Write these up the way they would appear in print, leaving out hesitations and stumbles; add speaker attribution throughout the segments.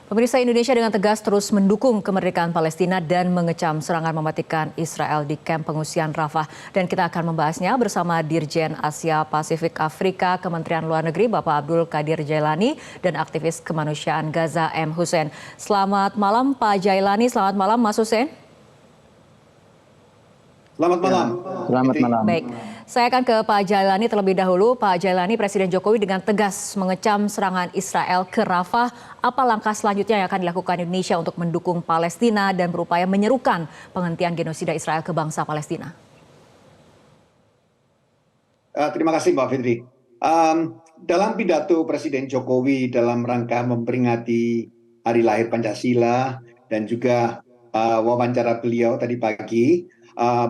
Speaker 1: Pemirsa, Indonesia dengan tegas terus mendukung kemerdekaan Palestina dan mengecam serangan mematikan Israel di kamp pengungsian Rafah. Dan kita akan membahasnya bersama Dirjen Asia Pasifik Afrika Kementerian Luar Negeri Bapak Abdul Qadir Jailani dan aktivis kemanusiaan Gaza M. Hussein. Selamat malam Pak Jailani, selamat malam Mas Hussein.
Speaker 2: Selamat malam.
Speaker 3: Selamat malam.
Speaker 1: Baik, saya akan ke Pak Jailani terlebih dahulu. Pak Jailani, Presiden Jokowi dengan tegas mengecam serangan Israel ke Rafah. Apa langkah selanjutnya yang akan dilakukan Indonesia untuk mendukung Palestina dan berupaya menyerukan penghentian genosida Israel ke bangsa Palestina?
Speaker 2: Terima kasih Mbak Fitri. Dalam pidato Presiden Jokowi dalam rangka memperingati Hari Lahir Pancasila dan juga wawancara beliau tadi pagi,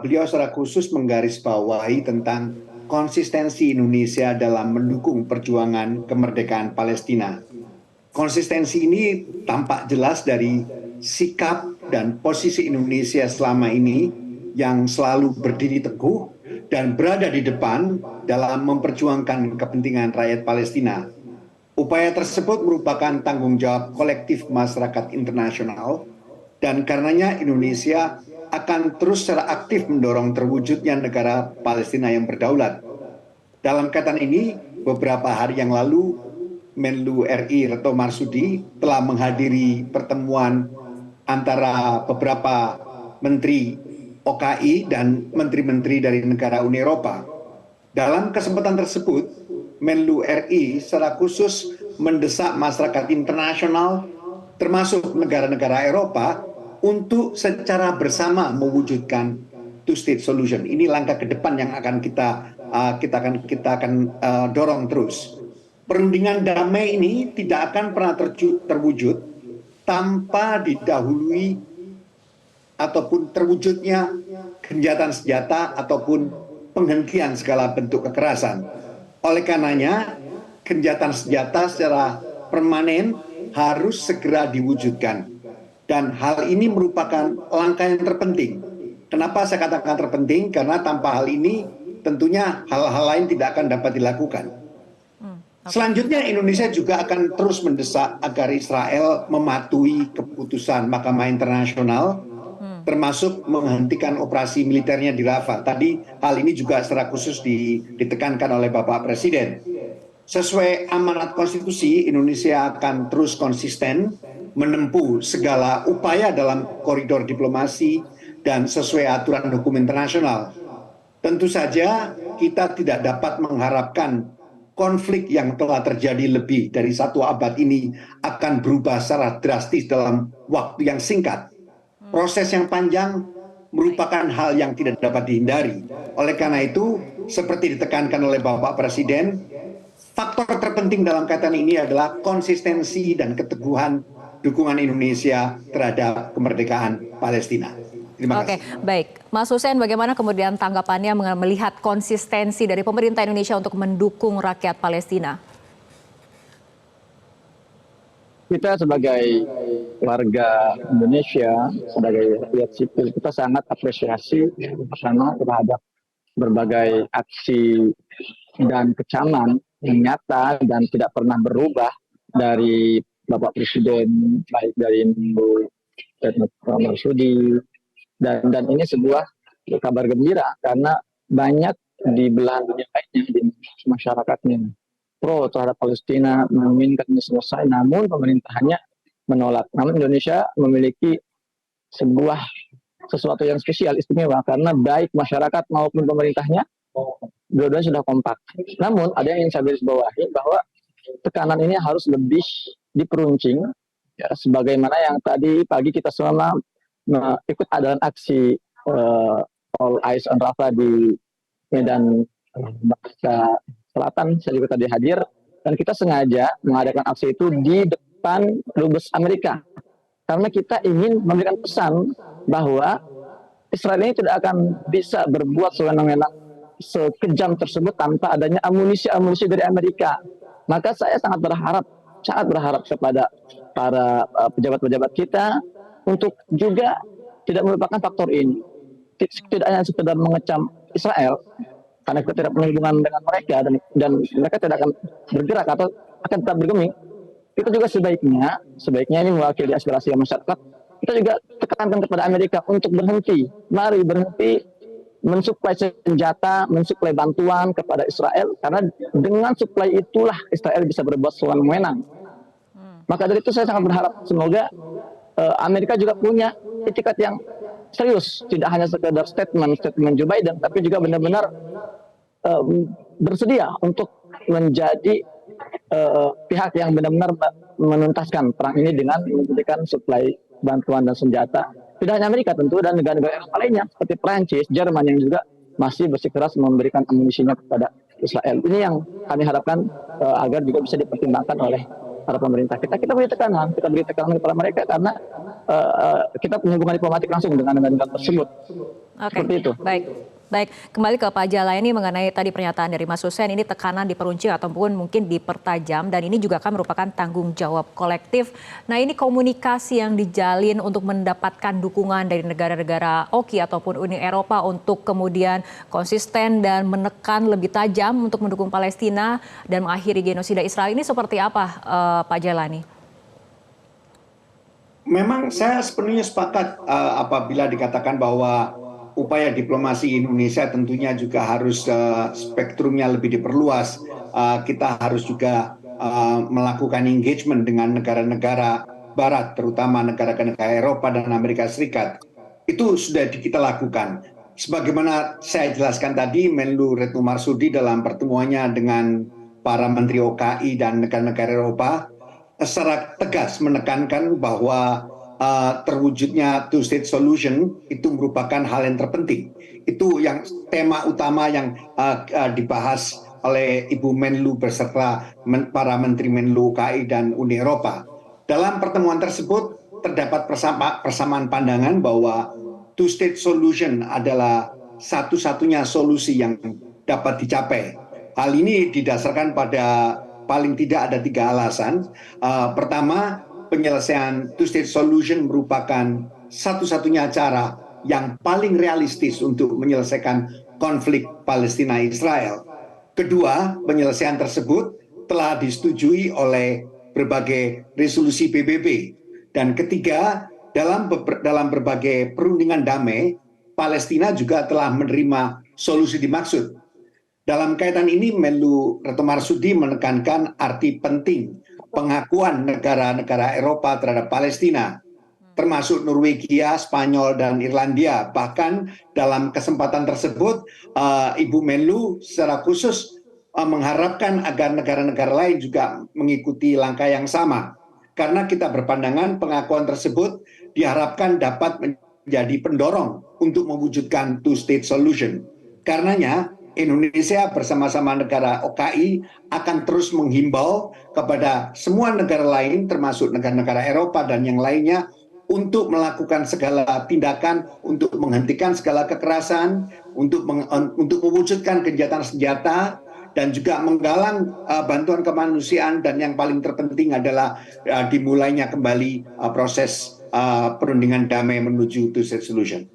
Speaker 2: beliau secara khusus menggarisbawahi tentang konsistensi Indonesia dalam mendukung perjuangan kemerdekaan Palestina. Konsistensi ini tampak jelas dari sikap dan posisi Indonesia selama ini yang selalu berdiri teguh dan berada di depan dalam memperjuangkan kepentingan rakyat Palestina. Upaya tersebut merupakan tanggung jawab kolektif masyarakat internasional dan karenanya Indonesia akan terus secara aktif mendorong terwujudnya negara Palestina yang berdaulat. Dalam kaitan ini, beberapa hari yang lalu, Menlu RI Retno Marsudi telah menghadiri pertemuan antara beberapa menteri OKI dan menteri-menteri dari negara Uni Eropa. Dalam kesempatan tersebut, Menlu RI secara khusus mendesak masyarakat internasional, termasuk negara-negara Eropa, untuk secara bersama mewujudkan two-state solution. Ini langkah ke depan yang akan kita akan dorong terus. Perundingan damai ini tidak akan pernah terwujud tanpa didahului ataupun terwujudnya gencatan senjata ataupun penghentian segala bentuk kekerasan. Oleh karenanya, gencatan senjata secara permanen harus segera diwujudkan. Dan hal ini merupakan langkah yang terpenting. Kenapa saya katakan terpenting? Karena tanpa hal ini tentunya hal-hal lain tidak akan dapat dilakukan. Selanjutnya Indonesia juga akan terus mendesak agar Israel mematuhi keputusan Mahkamah Internasional, termasuk menghentikan operasi militernya di Rafah. Tadi hal ini juga secara khusus ditekankan oleh Bapak Presiden. Sesuai amanat konstitusi, Indonesia akan terus konsisten menempuh segala upaya dalam koridor diplomasi dan sesuai aturan hukum internasional. Tentu saja kita tidak dapat mengharapkan konflik yang telah terjadi lebih dari 1 abad ini akan berubah secara drastis dalam waktu yang singkat. Proses yang panjang merupakan hal yang tidak dapat dihindari. Oleh karena itu, seperti ditekankan oleh Bapak Presiden, faktor terpenting dalam kaitan ini adalah konsistensi dan keteguhan dukungan Indonesia terhadap kemerdekaan Palestina. Terima kasih.
Speaker 1: Oke, baik. Mas Hussein, bagaimana kemudian tanggapannya melihat konsistensi dari pemerintah Indonesia untuk mendukung rakyat Palestina?
Speaker 3: Kita sebagai warga Indonesia, sebagai rakyat sipil, kita sangat apresiasi pertama terhadap berbagai aksi dan kecaman yang nyata dan tidak pernah berubah dari Bapak Presiden, baik dari Menlu Retno Marsudi, dan ini sebuah kabar gembira karena banyak di belahan dunia lainnya, di masyarakatnya pro terhadap Palestina, menginginkan ini selesai, namun pemerintahnya menolak. Namun Indonesia memiliki sesuatu yang spesial, istimewa, karena baik masyarakat maupun pemerintahnya, dua-duanya sudah kompak. Namun ada yang ingin saya garisbawahi bahwa tekanan ini harus lebih diperuncing, ya, sebagaimana yang tadi pagi kita semua ikut dalam aksi All Eyes on Rafah di Medan Merdeka Selatan. Saya juga tadi hadir dan kita sengaja mengadakan aksi itu di depan Dubes Amerika karena kita ingin memberikan pesan bahwa Israel ini tidak akan bisa berbuat sewenang-wenang sekejam tersebut tanpa adanya amunisi dari Amerika. Maka saya sangat berharap kepada para pejabat-pejabat kita untuk juga tidak melupakan faktor ini. Tidak hanya sekedar mengecam Israel, karena kita tidak punya hubungan dengan mereka dan mereka tidak akan bergerak atau akan tetap bergeming. kita juga sebaiknya ini mewakili aspirasi masyarakat, kita juga tekankan kepada Amerika untuk mari berhenti mensuplai senjata, mensuplai bantuan kepada Israel, karena dengan suplai itulah Israel bisa berbuat sewenang-wenang. Maka dari itu saya sangat berharap semoga Amerika juga punya itikat yang serius, tidak hanya sekedar statement Joe Biden, tapi juga benar-benar bersedia untuk menjadi pihak yang benar-benar menuntaskan perang ini dengan memberikan suplai bantuan dan senjata. Tidak hanya Amerika tentu, dan negara-negara Eropa lainnya seperti Prancis, Jerman yang juga masih bersikeras memberikan amunisinya kepada Israel. Ini yang kami harapkan agar juga bisa dipertimbangkan oleh para pemerintah kita. Kita beri tekanan kepada mereka karena kita punya hubungan diplomatik langsung dengan negara-negara tersebut.
Speaker 1: Oke,
Speaker 3: Seperti itu.
Speaker 1: Baik. Kembali ke Pak Jalani mengenai tadi pernyataan dari Mas Hussein, ini tekanan diperuncing ataupun mungkin dipertajam, dan ini juga kan merupakan tanggung jawab kolektif. Nah, ini komunikasi yang dijalin untuk mendapatkan dukungan dari negara-negara OKI ataupun Uni Eropa untuk kemudian konsisten dan menekan lebih tajam untuk mendukung Palestina dan mengakhiri genosida Israel ini seperti apa, Pak Jalani?
Speaker 2: Memang saya sepenuhnya sepakat apabila dikatakan bahwa upaya diplomasi Indonesia tentunya juga harus spektrumnya lebih diperluas. Kita harus juga melakukan engagement dengan negara-negara Barat, terutama negara-negara Eropa dan Amerika Serikat. Itu sudah kita lakukan. Sebagaimana saya jelaskan tadi, Menlu Retno Marsudi dalam pertemuannya dengan para menteri OKI dan negara-negara Eropa secara tegas menekankan bahwa terwujudnya two-state solution itu merupakan hal yang terpenting. Itu yang tema utama yang dibahas oleh Ibu Menlu beserta para Menteri Menlu KI dan Uni Eropa. Dalam pertemuan tersebut terdapat persamaan pandangan bahwa two-state solution adalah satu-satunya solusi yang dapat dicapai. Hal ini didasarkan pada paling tidak ada 3 alasan. Pertama, penyelesaian two-state solution merupakan satu-satunya cara yang paling realistis untuk menyelesaikan konflik Palestina-Israel. Kedua, penyelesaian tersebut telah disetujui oleh berbagai resolusi PBB. Dan ketiga, dalam berbagai perundingan damai, Palestina juga telah menerima solusi dimaksud. Dalam kaitan ini, Menlu Retno Marsudi menekankan arti penting pengakuan negara-negara Eropa terhadap Palestina, termasuk Norwegia, Spanyol, dan Irlandia. Bahkan dalam kesempatan tersebut, Ibu Menlu secara khusus mengharapkan agar negara-negara lain juga mengikuti langkah yang sama. Karena kita berpandangan pengakuan tersebut diharapkan dapat menjadi pendorong untuk mewujudkan two-state solution. Karenanya, Indonesia bersama-sama negara OKI akan terus menghimbau kepada semua negara lain termasuk negara-negara Eropa dan yang lainnya untuk melakukan segala tindakan untuk menghentikan segala kekerasan, untuk mewujudkan gencatan senjata dan juga menggalang bantuan kemanusiaan, dan yang paling terpenting adalah dimulainya kembali proses perundingan damai menuju two-state solution.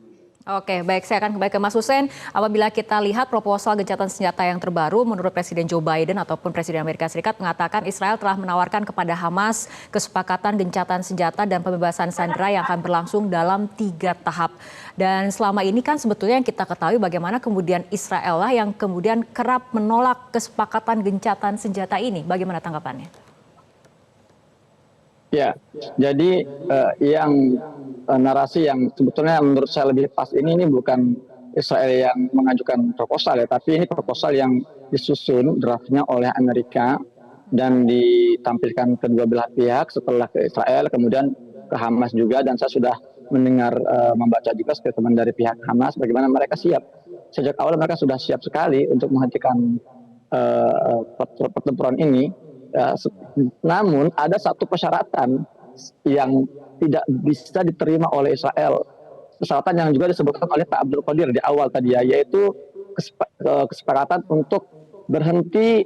Speaker 1: Oke, baik. Saya akan kembali ke Mas Hussein. Apabila kita lihat proposal gencatan senjata yang terbaru, menurut Presiden Joe Biden ataupun Presiden Amerika Serikat mengatakan Israel telah menawarkan kepada Hamas kesepakatan gencatan senjata dan pembebasan sandera yang akan berlangsung dalam 3 tahap. Dan selama ini kan sebetulnya yang kita ketahui bagaimana kemudian Israel lah yang kemudian kerap menolak kesepakatan gencatan senjata ini. Bagaimana tanggapannya?
Speaker 3: Ya, jadi narasi yang sebetulnya menurut saya lebih pas ini bukan Israel yang mengajukan proposal ya, tapi ini proposal yang disusun draftnya oleh Amerika dan ditampilkan kedua belah pihak, setelah ke Israel kemudian ke Hamas juga. Dan saya sudah mendengar membaca juga statement dari pihak Hamas bagaimana mereka siap. Sejak awal mereka sudah siap sekali untuk menghentikan pertempuran ini. Namun ada satu persyaratan yang tidak bisa diterima oleh Israel, persyaratan yang juga disebutkan oleh Pak Abdul Qadir di awal tadi ya, yaitu kesepakatan untuk berhenti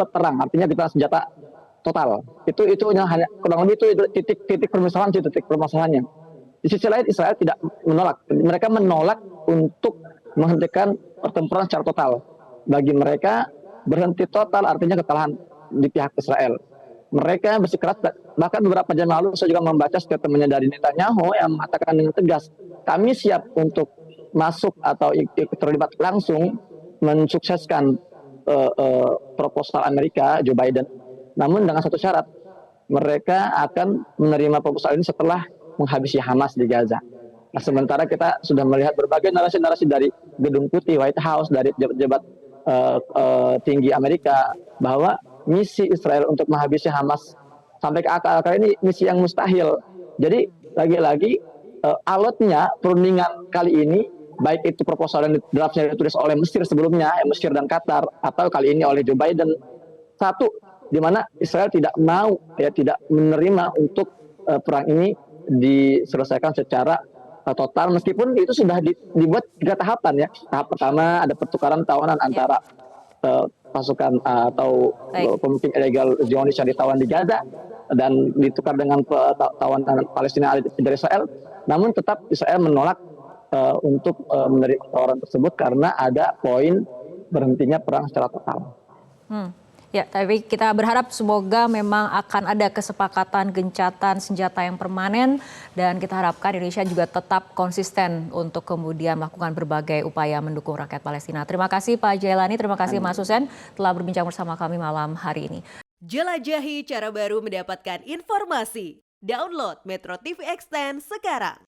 Speaker 3: perang, artinya gencatan senjata total. Itu hanya kurang lebih itu titik permasalahannya. Di sisi lain Israel tidak menolak, mereka menolak untuk menghentikan pertempuran secara total. Bagi mereka berhenti total artinya kekalahan di pihak Israel. mereka bersikeras. Bahkan beberapa jam lalu saya juga membaca statementnya dari Netanyahu yang mengatakan dengan tegas, kami siap untuk masuk atau ikut terlibat langsung mensukseskan proposal Amerika, Joe Biden. Namun dengan satu syarat, mereka akan menerima proposal ini setelah menghabisi Hamas di Gaza. Nah, sementara kita sudah melihat berbagai narasi-narasi dari Gedung Putih, White House, dari pejabat tinggi Amerika, bahwa misi Israel untuk menghabisi Hamas sampai ke akar-akar ini misi yang mustahil. Jadi lagi-lagi alotnya perundingan kali ini, baik itu proposal yang draftnya ditulis oleh Mesir sebelumnya, Mesir dan Qatar, atau kali ini oleh Joe Biden, satu, di mana Israel tidak mau, tidak menerima untuk perang ini diselesaikan secara total, meskipun itu sudah dibuat 3 tahapan ya. Tahap pertama ada pertukaran tawanan antara pasukan atau pemimpin ilegal Zionis yang ditawan di Gaza dan ditukar dengan tawanan Palestina dari Israel. Namun tetap Israel menolak untuk menerima tawaran tersebut karena ada poin berhentinya perang secara total.
Speaker 1: Ya, tapi kita berharap semoga memang akan ada kesepakatan gencatan senjata yang permanen dan kita harapkan Indonesia juga tetap konsisten untuk kemudian melakukan berbagai upaya mendukung rakyat Palestina. Terima kasih Pak Jailani, terima kasih Mas Husein telah berbincang bersama kami malam hari ini.
Speaker 4: Jelajahi cara baru mendapatkan informasi. Download Metro TV Extend sekarang.